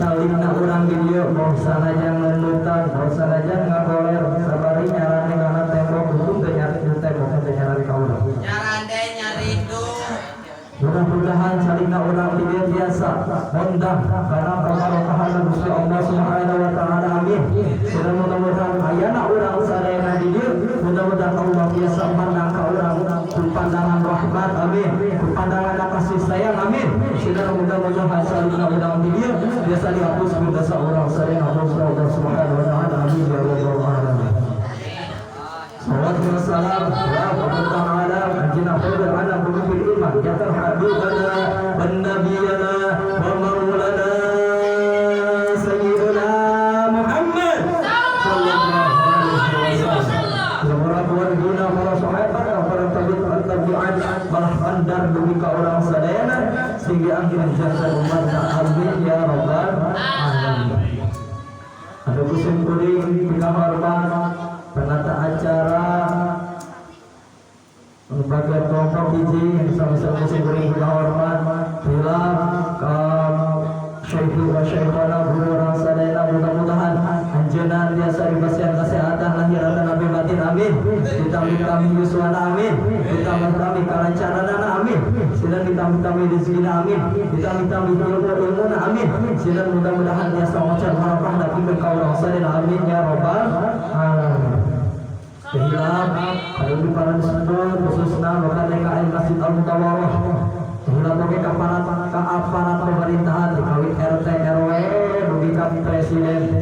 salingna urang di dieu mau sanajan ngeundutan mau sanajan ngagoler sabari nyarane kana tembok hukum teh nyari tembok teh nyari ka urang nyaran deh nyari itu mudah-mudahan salingna urang di dieu biasa mondang kana kabarokahan Gusti Allah Subhanahu wa taala amin sudah mudah-mudahan ayana urang sadayana di dieu mudah-mudahan Allah biasa mandang ka urang pandangan rahmat amin pandangan kasih sayang amin sudah mudah-mudahan salingna urang di dieu biasa dihapus dosa urang sadayana Allah Subhanahu wa taala amin ya rabbal alamin. Salatu wassalam wa ta'ala ajina fadl ala qulubil iman ya habibana wan nabiyana wa maulana sayyidina Muhammad sallallahu alaihi wasallam wa rabbuna para sahabat para tabi'in malah bandar demi ka urang sadayana sehingga akhir jasa umat amin ya rabbal alamin. Ada kusim kuring kita hormat penata acara bagian kelompok hiji yang sama-sama kuring kita hormat hilang ke syaikhul wa syaikhana guru orang sadayana mudah-mudahan anjeunna biasa dibasian kesehatan lahiran nabi batin amin ditami-tami yuswana amin ditami-tami kalancaranana amin silan ditami-tami rezekina amin ditami-tami ilmu-ilmuna amin silan mudah-mudahan biasa macan barokah dapikeun ka urang sadayana amin ya rabbal alamin. Kehilang kalau di para disebut khususnya bahkan DKI Masjid Al-Mutawarrah kehilang bagi aparat pemerintahan di kawin RT RW bagi kami presiden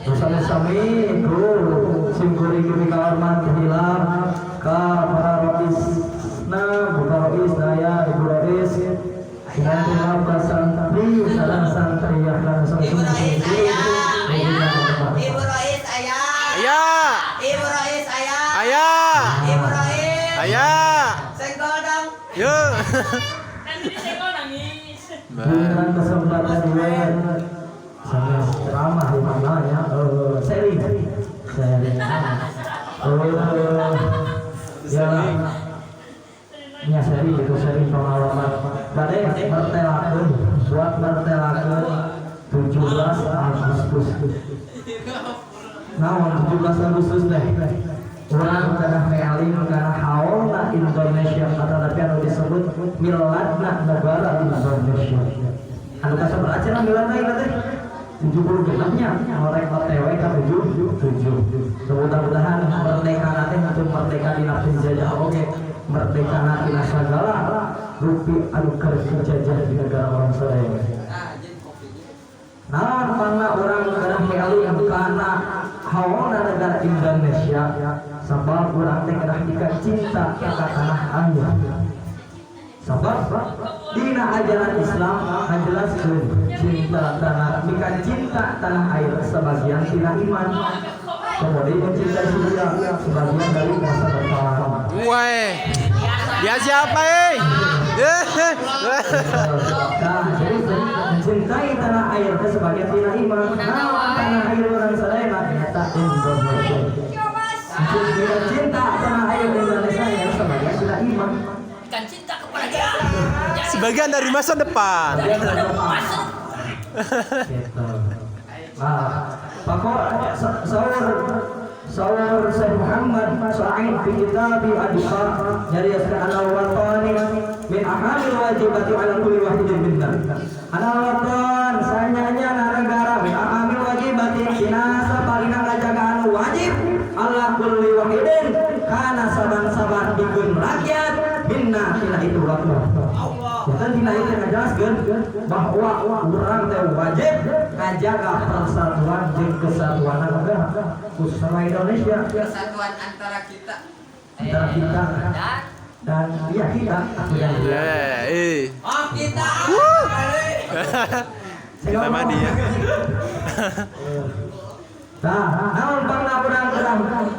bersama-sami guru simkuring kami kahormat kehilang ke para roisna buka rois daya ibu rois nanti apa santri salam santri yang akan Ibu Rais ayah Ayah. Ibu Rais ayah Ayah. Ibu Rais Ayah. senggol dong Yuk. Nanti saya nangis. dengan kesempatan gue saya ramah di namanya seri ya seri itu seri pengalaman badai mertelakeun buat mertelakeun 17 Agustus nah 17 Agustus teh urang kana mealing kana haulna Indonesia kata tapi anu disebut miladna negara Indonesia anu kasabar acara miladna ieu teh 76 nya ngorek OTW ka 77 mudah-mudahan merdeka teh untuk merdeka dina penjajah oge merdeka dina sagala rupi anu keur dijajah di negara orang Surabaya. Nah, karena orang kana mealing kana haulna negara Indonesia sebab urang teh kedah dika cinta ka tanah air. Sebab dina ajaran Islam ngajelaskeun cinta tanah dika cinta tanah air sebagian tina iman. Kemudian mencintai dunia sebagian dari masa depan. Weh. Dia siapa, Nah, jadi mencintai tanah air itu sebagai tina iman. Nah, tanah air orang sadayana nyata Indonesia. Cinta tanah air Indonesia yang sebagai tina iman. Kan cinta kepada dia. Sebagian dari masa depan. Gitu. Nah, pokok sawar Syekh Muhammad Sa'id fi kitab Adqa nyarioskeun al-watani min ahamil wajibati ala kulli wahidin minna. Al-watan sanyanya negara min ahamil wajibati sinasa palina ngajagaan wajib ala kulli wahidin kana saban-saban dikeun rakyat minna tina itu waktu. Dan tina itu ngajelaskeun bahwa urang teh wajib ngajaga persatuan jeung kesatuan negara khususnya Indonesia persatuan antara kita dan ya kita oh kita Kita mandi ya. Nah, naon pangna urang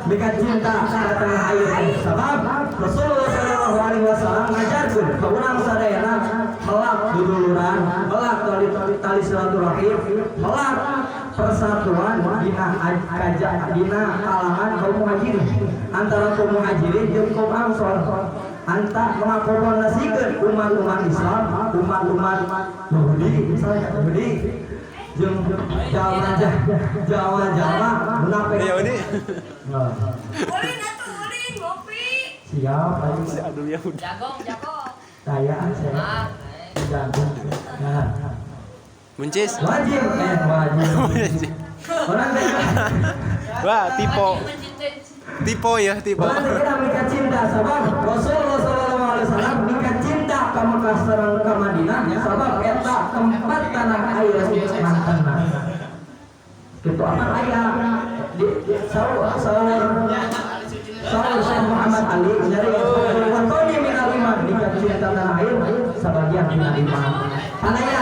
bika cinta ka tanah air sabab Rasulullah sallallahu alaihi wasallam ngajarkeun ka urang sadayana melak duduluran, melak tali silaturahim, melak persatuan dina kalangan kaum muhajirin antara kaum muhajirin jeung kaum ansor anta mengakomodasikan umat-umat Islam, umat-umat Yahudi misalnya Yahudi jeung Jawa munafik. Iya ini. Nah, Ulin atuh ulin ngopi. siap aing. Aduh ya udah. Jagong. Saya saya Ah. jago. Nah, Muncis. wajib. Orang teh Wah, tipe ya, tipe. orang teh kena mika cinta sabab Rasulullah sallallahu alaihi wasallam mika cinta ka Mekah sareng ka Madinah sabab eta tempat tanah air mantanna. Kitu aman aya di sahur Syekh Muhammad Ali dari watoni minal iman mika cinta tanah air sebagian minal iman. Anaya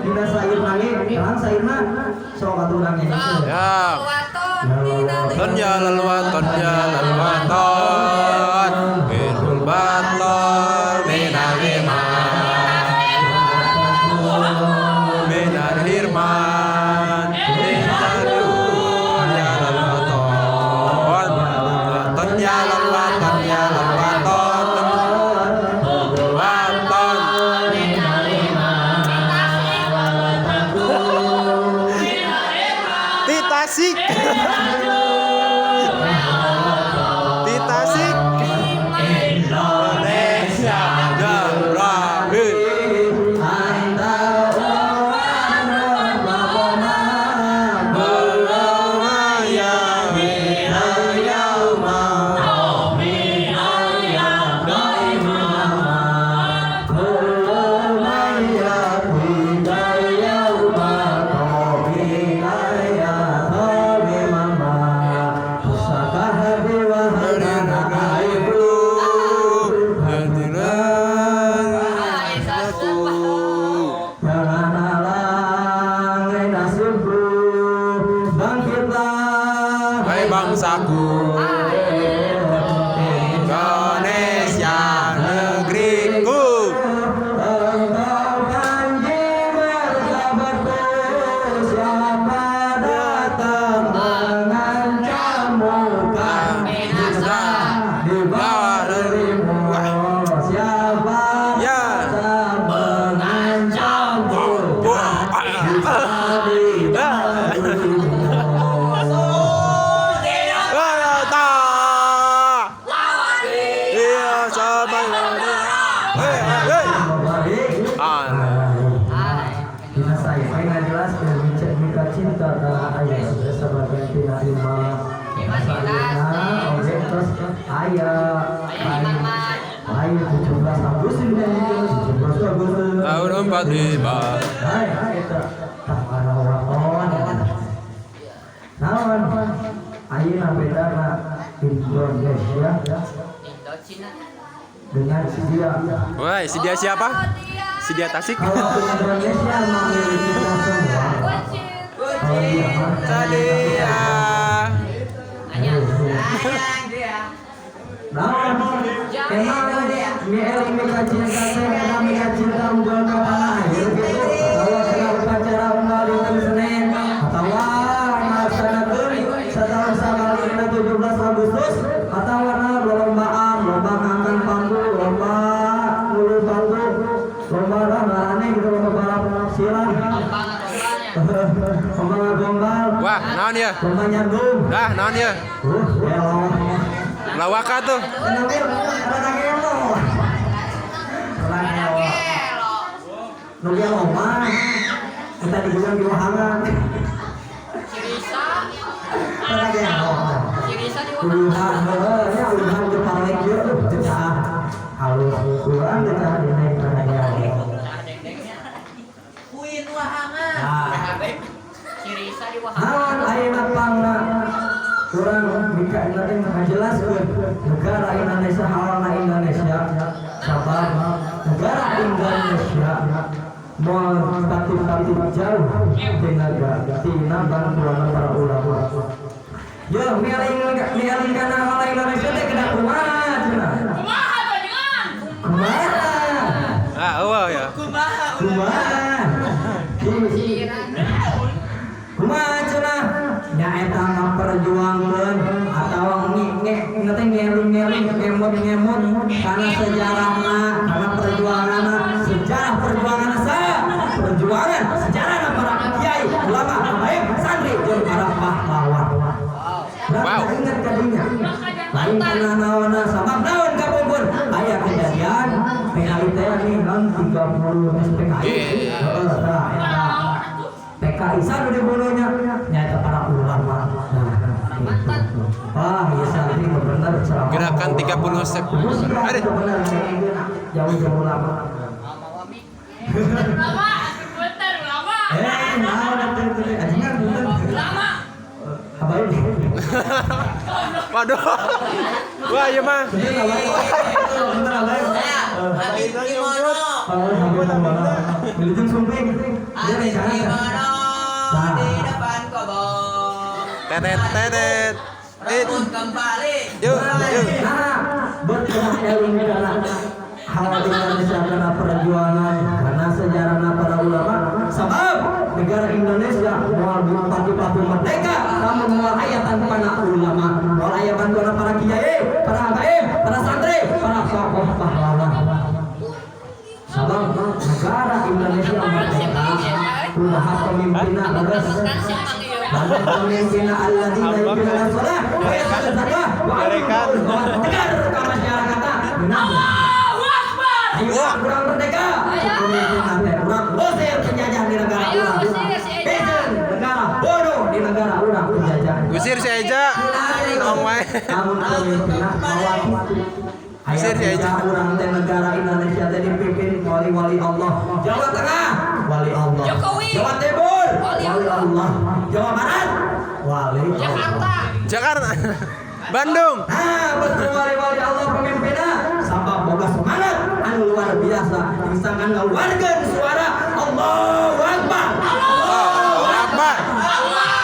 dina sair nangis, terang sairna sok aturan nyanyi. Ya. Ton ya lalwaton Bidul batlon minal iman Minal hirman Minal ya lalwaton Ton ya lalwaton Bidul batlon Titasik Titasik Indonesia Darahir bangsaku Indonesia negeriku Engkau janji bersahabatku, siapa datang mengancammu kami bisa di bawah dirimu. Siapa Ya. datang mengancammu kami bisa di bawah dirimu. Iya sama Dina saya pengen jelaskan mika cinta tanah air sebagai tina imam oke terus ayah 17 Agustus 17 Agustus tahun 45 itu tanggal naon ayeuna bedana Indonesia Indochina. dengan India. Woi, si dia siapa? Si dia Tasik. Kalau Indonesia memiliki semua. Kalau dia mah Sadia. naon emang mieli mika cinta teh karena mika cinta unggul ka tanah air gitu atawa kena upacara unggal dinten Senin atawa ngalaksanakeun satahun sakalina 17 Agustus atawa lombaan lomba ngangkat panggung lomba ngulu panggung lomba ngaraneh gitu lomba balap silang lomba ngagombal Wah, naon ya? lomba nyandung Dah, naon ya? elok Lawaka tuh. kenapa ada elok Nulia Oma, kita dibilang diwahangan. Cirisa. Kita elok. Cirisa di Uluhan, ya uluhan Jepang lagi, cecah halus, kurang cecah di naik tanahnya. Kuin wahangan. Nah, Cirisa di naon ayeuna pangna kurang bika nanti ngajelaskeun negara Indonesia halana Indonesia sabab negara Indonesia mau tatip jauh tina bantuan para ulama. Yo mieling kana halana Indonesia teh kena kumaha cenah. Kumaha panjenengan? Kumaha? Ah, wow ya. Kumaha? Kumaha cenah? Nya eta ngaperjuangkeun atawa ngeling-ngeling ngemut-ngemut kana sejarahna, kana perjuanganna, sejarah perjuangan saya, perjuangan sejarah para kiai PKI. PKI sana dibunuhnya nyata para ulama. Wah, iya santri benar ceramah. Gerakan 30 Sep. Ada. Jauh-jauh ulama. Lama, bentar lama. Ajinya bener. Lama. Apa ini? Waduh. Wah, iya mah. Bener apa ya? Habib Kimono. Wilujeng Sumping. Habib Kimono. Di depan kobong. Tetet tetet. Rambut kembali. Yuk, yuk. Betul ini adalah hal Indonesia karena perjuangan karena sejarah para ulama sebab negara Indonesia mau pagi-pagi merdeka namun mau ayatan para ulama mau ayatan para kiai para habaib para santri para tokoh pahlawan sebab negara Indonesia merdeka udah pemimpinnya beres dan pemimpinnya alladzina yuqimuna shalah wa yatuna zakah wa tegar ke masyarakatnya benar. Ayo kurang merdeka. Kurang usir penjajah di negara orang. Bejen negara bodoh di negara orang penjajah. Usir si Eja. Ngomong wae. Namun pemimpinnya mewakili. Usir si Eja. Orang di negara Indonesia jadi pimpin wali-wali Allah. Jawa Tengah wali Allah. Jokowi. Jawa Timur Wali wali Allah. Jawa Barat wali Allah. Jakarta. Jakarta. Bandung. Betul wali-wali Allah pemimpinnya sabab boga semangat anu luar biasa misalkan ngeluarkeun suara Allahu Akbar. Allahu Akbar. Allah.